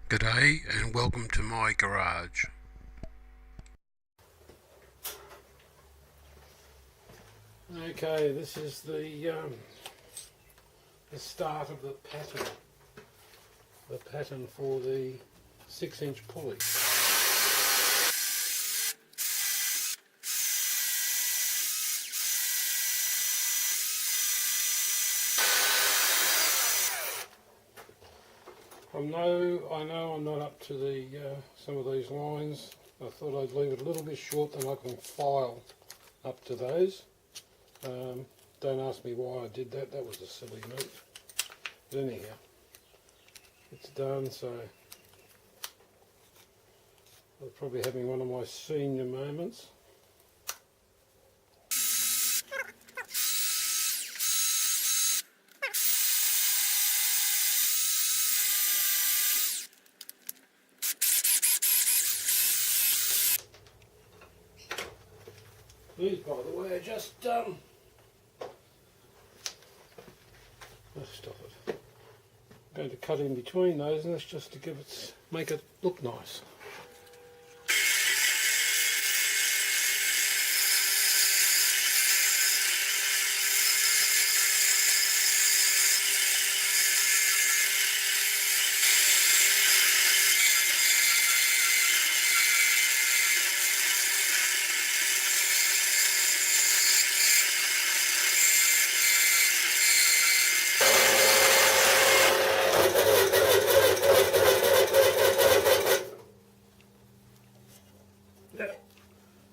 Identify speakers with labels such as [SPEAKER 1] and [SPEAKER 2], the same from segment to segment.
[SPEAKER 1] G'day and welcome to my garage.
[SPEAKER 2] Okay, this is the start of the pattern for the 6-inch pulley. I know I'm not up to the some of these lines. I thought I'd leave it a little bit short, then I can file up to those. Don't ask me why I did that. That was a silly move. But anyhow, it's done. So I'm probably having one of my senior moments. These, by the way, are just oh, stop it. I'm going to cut in between those, and that's just to make it look nice.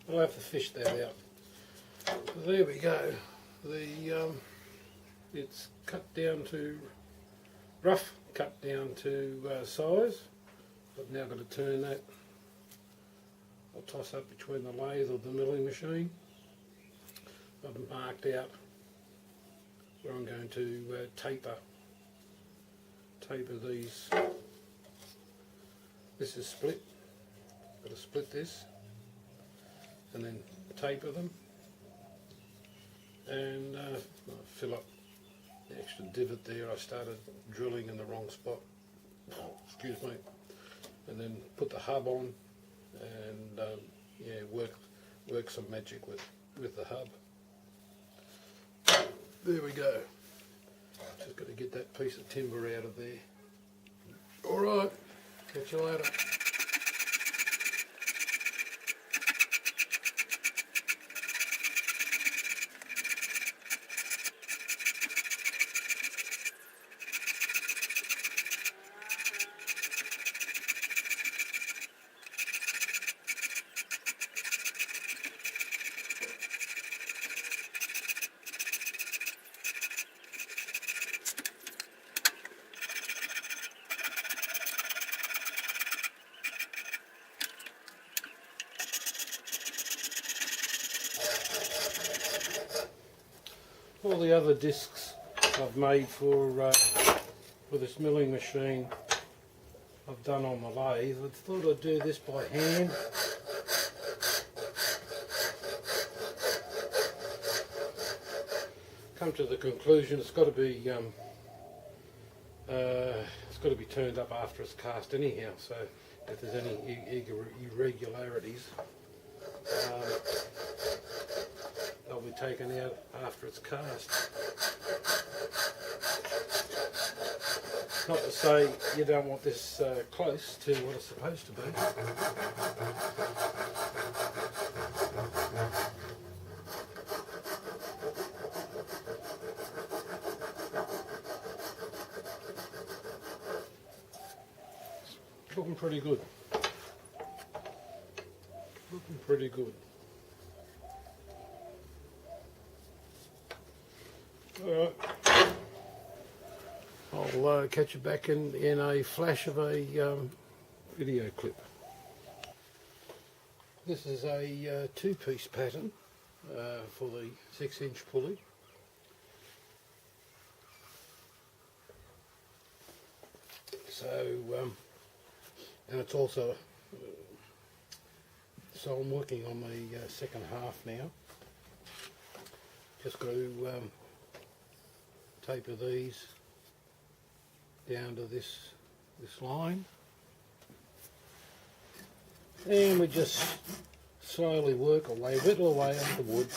[SPEAKER 2] I'll have to fish that out. So there we go. It's cut down to rough, cut down to size. I've now got to turn that. I'll toss up between the lathe or the milling machine. I've marked out where I'm going to taper these. This is split. Got to split this and then taper them, and fill up the extra divot there. I started drilling in the wrong spot, excuse me, and then put the hub on and yeah, work some magic with the hub. There we go. Just got to get that piece of timber out of there. Alright, catch you later. All the other discs I've made for this milling machine I've done on the lathe. I thought I'd do this by hand. Come to the conclusion it's got to be turned up after it's cast anyhow. So if there's any irregularities, they'll be taken out after it's cast. Not to say you don't want this close to what it's supposed to be. It's looking pretty good. Looking pretty good. Alright, I'll catch you back in a flash of a video clip. This is a two-piece pattern for the 6-inch pulley. So, and it's also, so I'm working on the second half now. Just got to taper these down to this line, And we just slowly work away, whittle away at the wood.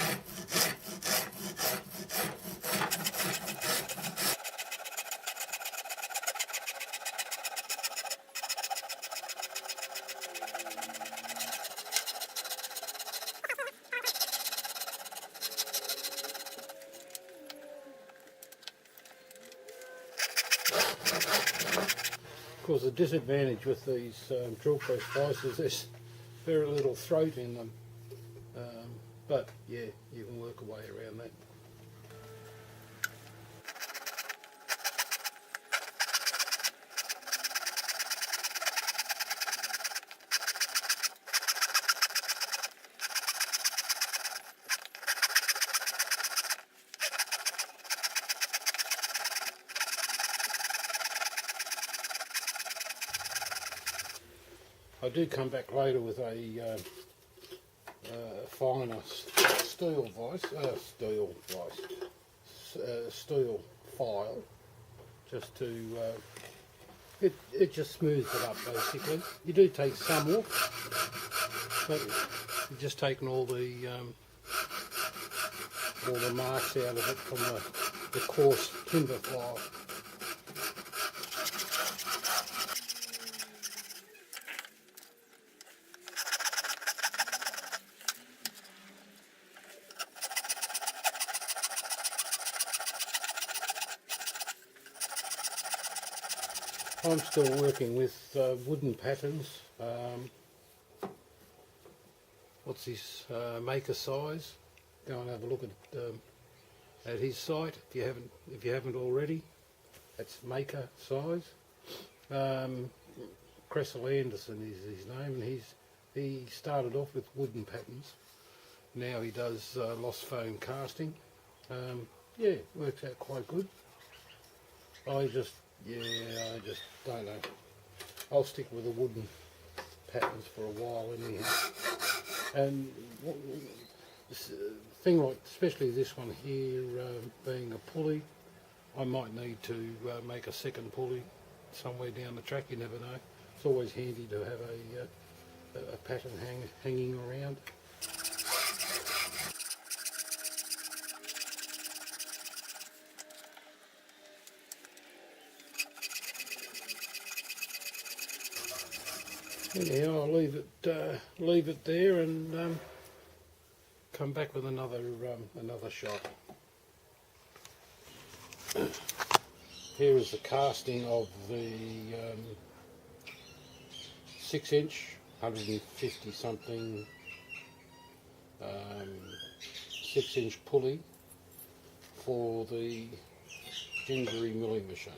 [SPEAKER 2] Of course, the disadvantage with these drill press vices, there's very little throat in them, but yeah, you can work a way around that. I do come back later with a finer steel file, just to it just smooths it up basically. You do take some off, but you've just taken all the marks out of it from the coarse timber file. I'm still working with wooden patterns. What's his maker size? Go and have a look at his site if you haven't already. That's maker size. Cressel Anderson is his name, and he started off with wooden patterns. Now he does lost foam casting. Yeah, works out quite good. I just don't know. I'll stick with the wooden patterns for a while anyhow. And thing like, especially this one here, being a pulley, I might need to make a second pulley somewhere down the track. You never know. It's always handy to have a pattern hanging around. Anyhow, I'll leave it there and come back with another shot. Here is the casting of the 6-inch, 150 something 6-inch pulley for the Gingery milling machine.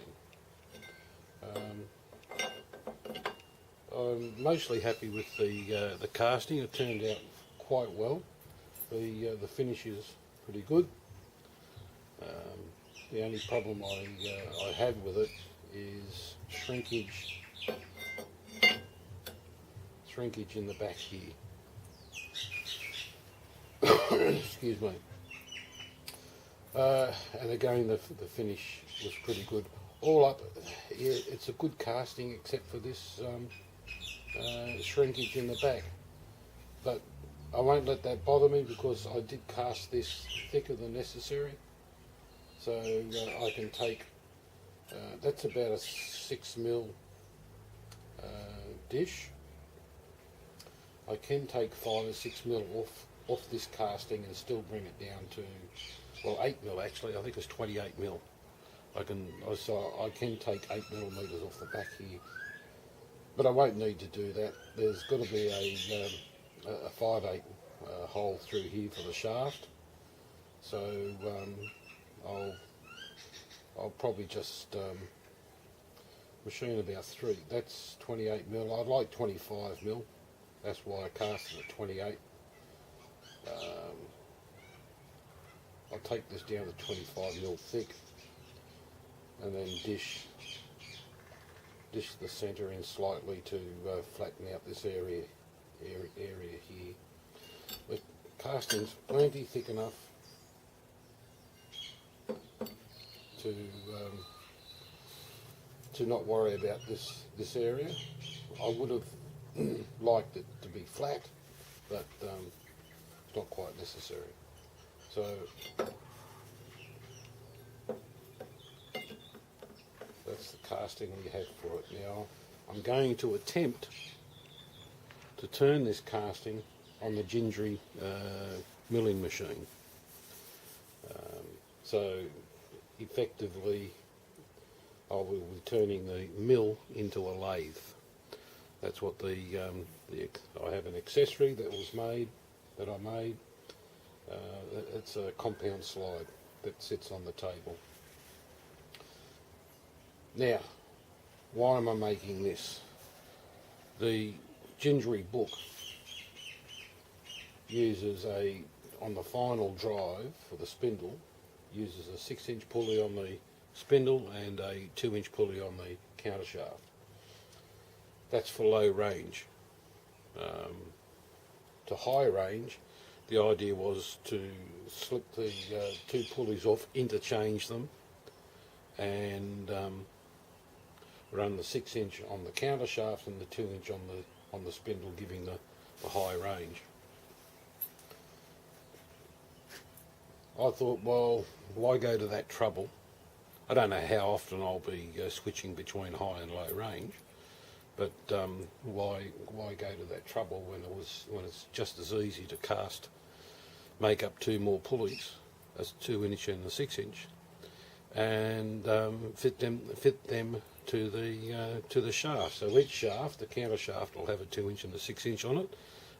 [SPEAKER 2] I'm mostly happy with the casting. It turned out quite well. The finish is pretty good. The only problem I had with it is shrinkage in the back here. Excuse me. And again, the finish was pretty good. All up, yeah, it's a good casting except for this shrinkage in the back. But I won't let that bother me because I did cast this thicker than necessary. So I can take, that's about a 6mm dish. I can take 5 or 6mm off this casting and still bring it down to, well, 8mm actually. I think it's 28mm. I can take 8mm off the back here, but I won't need to do that. There's got to be a 5/8 hole through here for the shaft, so I'll probably just machine about 3. That's 28mm. I'd like 25mm. That's why I cast it at 28. I'll take this down to 25mm thick, and then dish the centre in slightly to flatten out this area here. The casting's plenty thick enough to not worry about this area. I would have liked it to be flat, but it's not quite necessary. So that's the casting we have for it. Now I'm going to attempt to turn this casting on the Gingery milling machine. So effectively I will be turning the mill into a lathe. That's what I have an accessory that I made. It's a compound slide that sits on the table. Now, why am I making this? The Gingery book uses on the final drive for the spindle, uses a 6-inch pulley on the spindle and a 2-inch pulley on the counter shaft. That's for low range. To high range, the idea was to slip the 2 pulleys off, interchange them, and run the 6-inch on the counter shaft and the 2-inch on the spindle, giving the high range. I thought, well, why go to that trouble? I don't know how often I'll be switching between high and low range, but why go to that trouble when it's just as easy to make up 2 more pulleys, as 2-inch and the 6-inch, and fit them to the shaft. So each shaft, the counter shaft, will have a 2-inch and a 6-inch on it,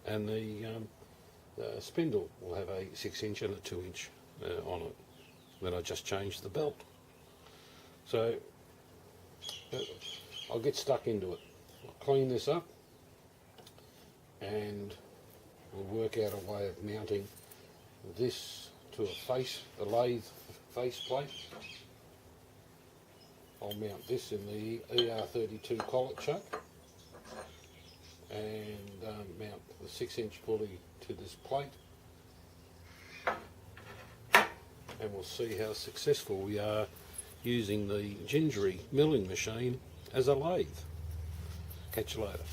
[SPEAKER 2] and the spindle will have a 6-inch and a 2-inch on it. Then I just changed the belt. So I'll get stuck into it. I'll clean this up and we'll work out a way of mounting this to the lathe face plate. I'll mount this in the ER32 collet chuck and mount the 6-inch pulley to this plate, and we'll see how successful we are using the Gingery milling machine as a lathe. Catch you later.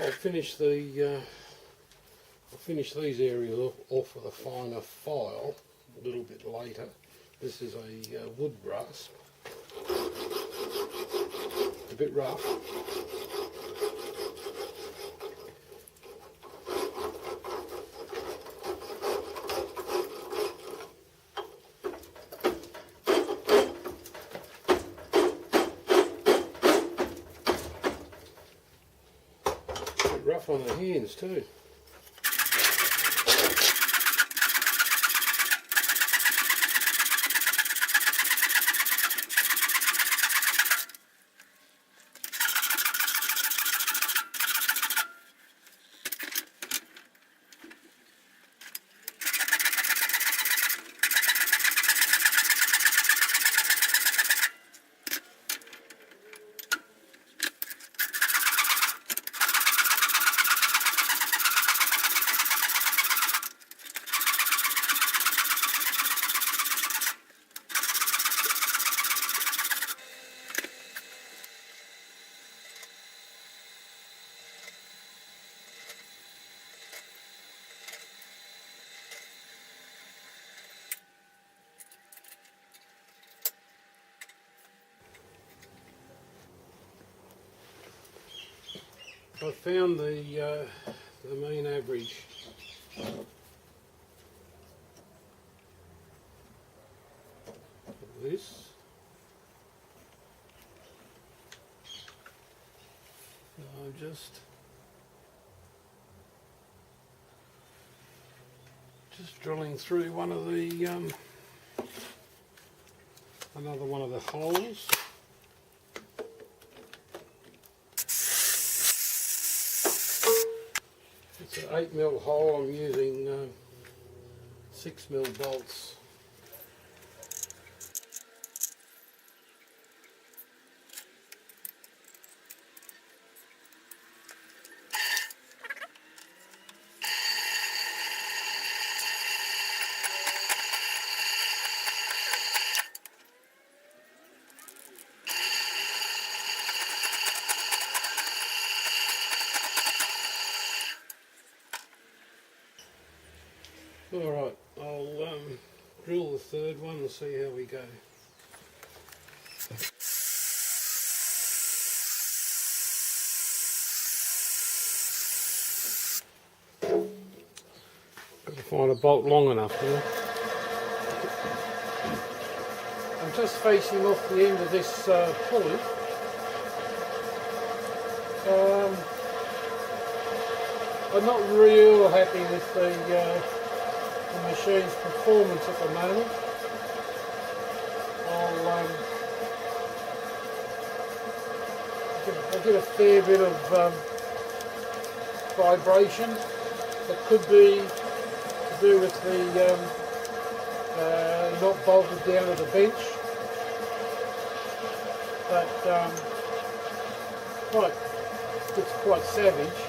[SPEAKER 2] I'll finish these areas off with a finer file a little bit later. This is a wood brass, a bit rough. Rough on the hands too. I found the mean average. Of this. So I'm just drilling through one of the another one of the holes. It's an 8mm hole. I'm using 6mm bolts. Alright, I'll drill the third one and see how we go. Got to find a bolt long enough here. I'm just facing off the end of this pulley. I'm not real happy with the machine's performance at the moment. I'll get a fair bit of vibration. That could be to do with the not bolted down to the bench, but it's quite savage.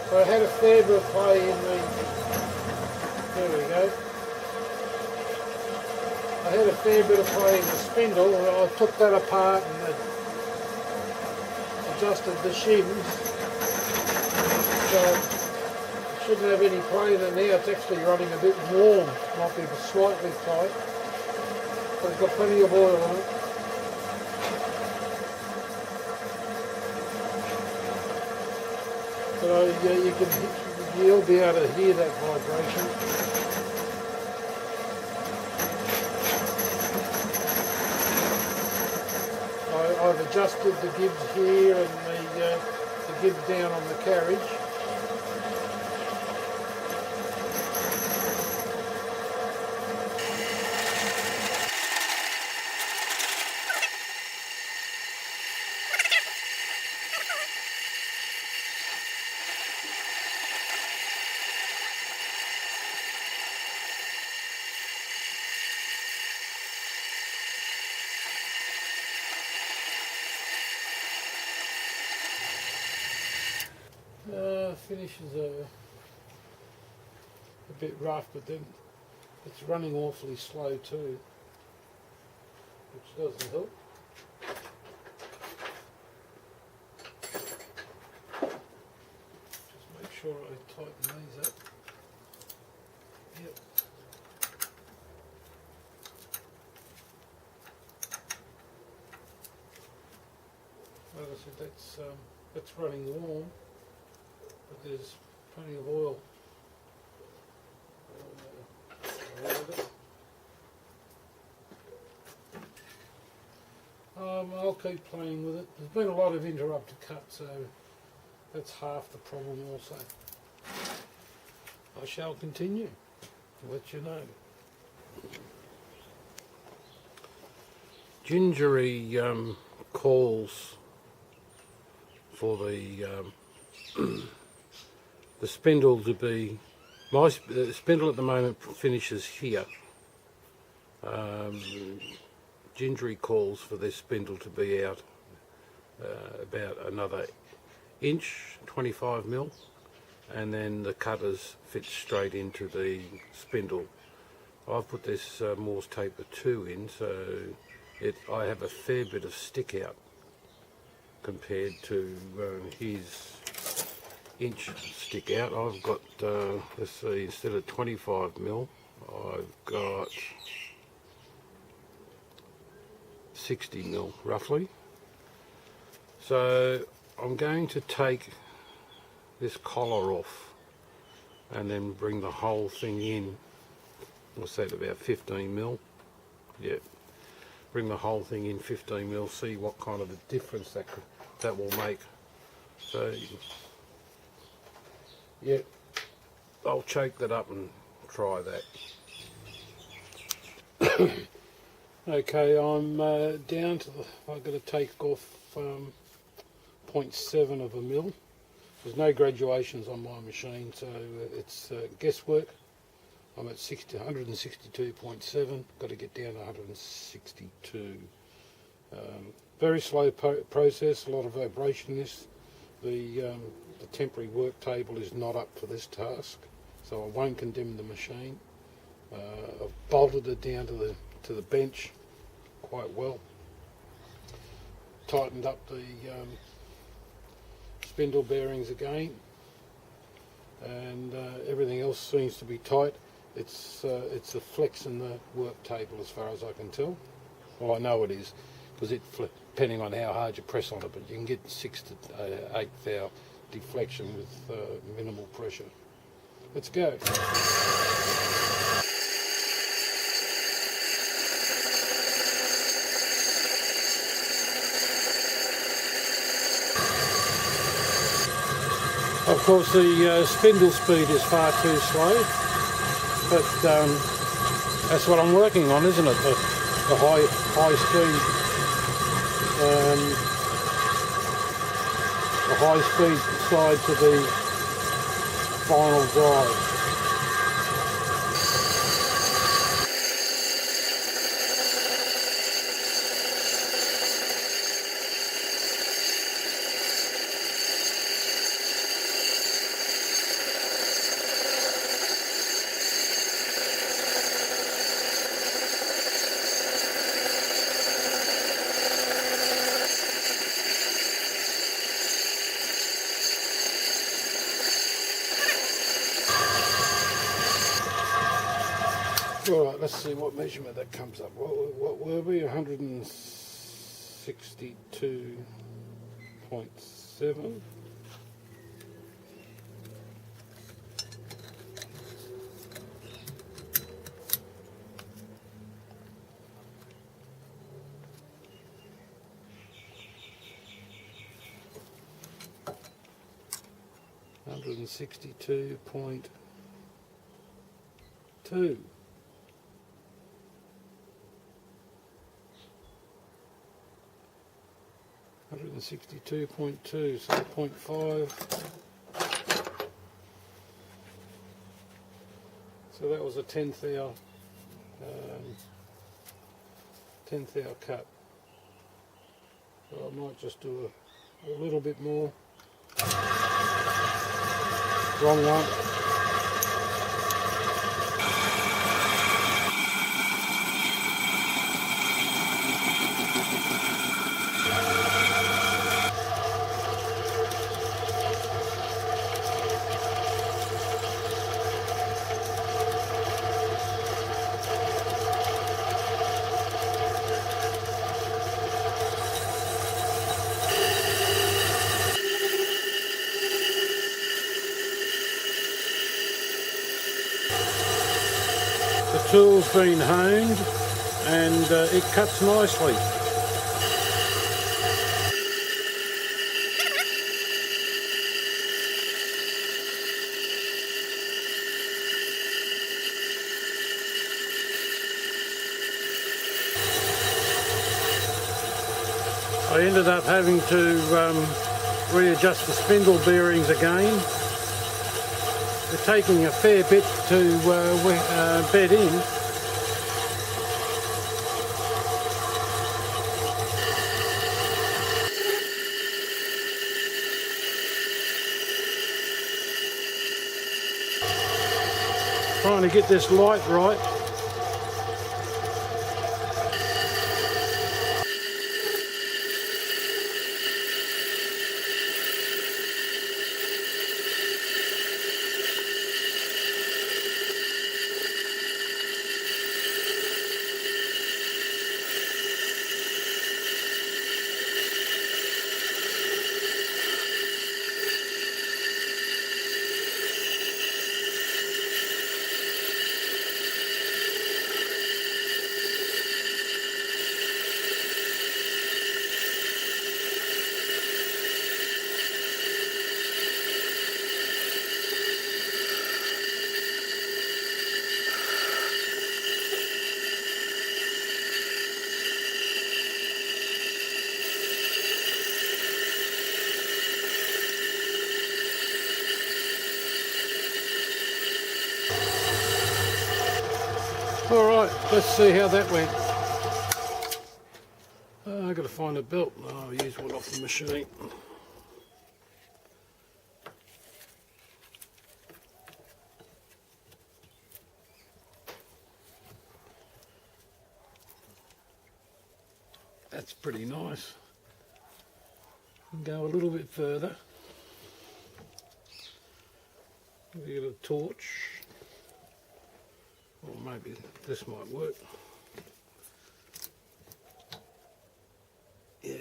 [SPEAKER 2] So I had a fair bit of play in the. There we go. I had a fair bit of play in the spindle. I took that apart and adjusted the shims. So it shouldn't have any play in it now. It's actually running a bit warm. Might be slightly tight, but it's got plenty of oil on it. So you'll be able to hear that vibration. I've adjusted the gibs here and the gib down on the carriage. Finishes a bit rough, but then it's running awfully slow too, which doesn't help. Just make sure I tighten these up. Yep. Like I said, that's running warm. But there's plenty of oil around it. I'll keep playing with it. There's been a lot of interrupted cuts, so that's half the problem also. I shall continue to let you know. Gingery calls for the spindle to be, my spindle at the moment finishes here. Gingery calls for this spindle to be out about another inch, 25mm, and then the cutters fit straight into the spindle. I've put this Morse taper 2 in, so I have a fair bit of stick out compared to his inch stick out. I've got, let's see, instead of 25mm, I've got 60mm roughly. So I'm going to take this collar off and then bring the whole thing in. What's that, about 15 mil? Yeah. Bring the whole thing in 15 mil, see what kind of a difference that will make. So, yeah, I'll choke that up and try that. Okay, I'm down to I've got to take off 0.7 of a mil. There's no graduations on my machine, so it's guesswork. I'm at 162.7, got to get down to 162. Very slow process, a lot of vibration in this. The temporary work table is not up for this task, so I won't condemn the machine. I've bolted it down to the bench quite well. Tightened up the spindle bearings again, and everything else seems to be tight. It's a flex in the work table as far as I can tell. Well, I know it is, because depending on how hard you press on it, but you can get 6 to 8 thou deflection with minimal pressure. Let's go. Of course, the spindle speed is far too slow, but that's what I'm working on, isn't it? The high speed, the high speed side to the final drive. Alright, let's see what measurement that comes up. What were we? 162.7. $162.2. 162.2, so 0.5. So that was a 10th thou cut. So I might just do a little bit more. Wrong one. The tool's been honed and it cuts nicely. I ended up having to readjust the spindle bearings again. They're taking a fair bit to bed in. Trying to get this light right. Alright, let's see how that went. I've got to find a belt. Oh, I'll use one off the machine. That's pretty nice. Go a little bit further. We get a torch. Or maybe this might work. Yeah.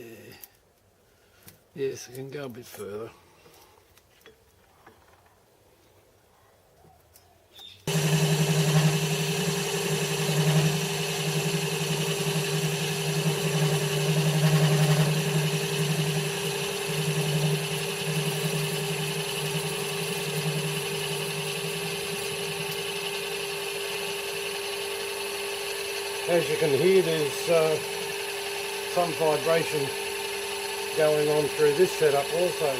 [SPEAKER 2] Yes, I can go a bit further. As you can hear, there's some vibration going on through this setup also.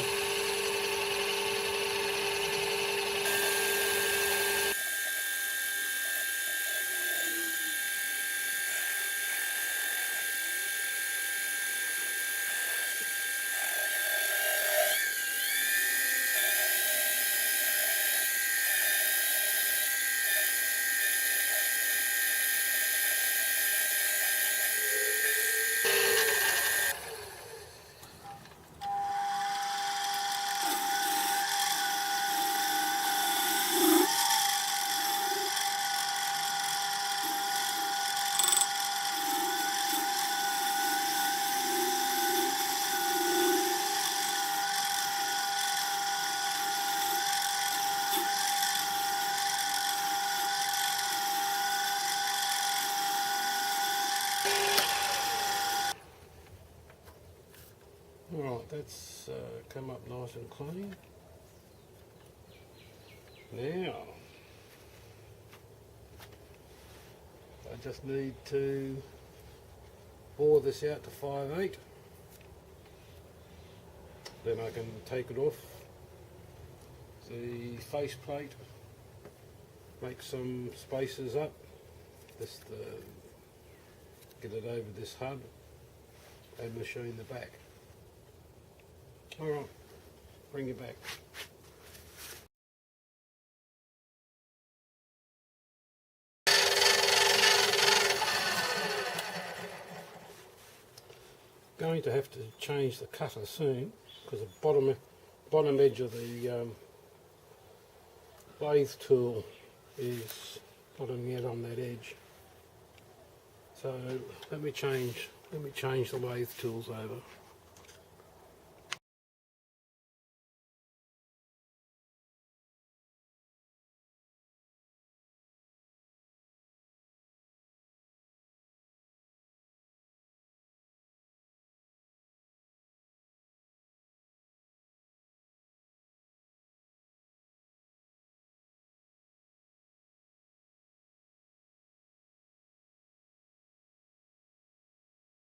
[SPEAKER 2] Alright, that's come up nice and clean. Now, I just need to bore this out to 5/8. Then I can take it off the faceplate, make some spaces up, just get it over this hub and machine the back. Alright, bring it back. Going to have to change the cutter soon because the bottom edge of the lathe tool is bottoming out on that edge. So let me change the lathe tools over.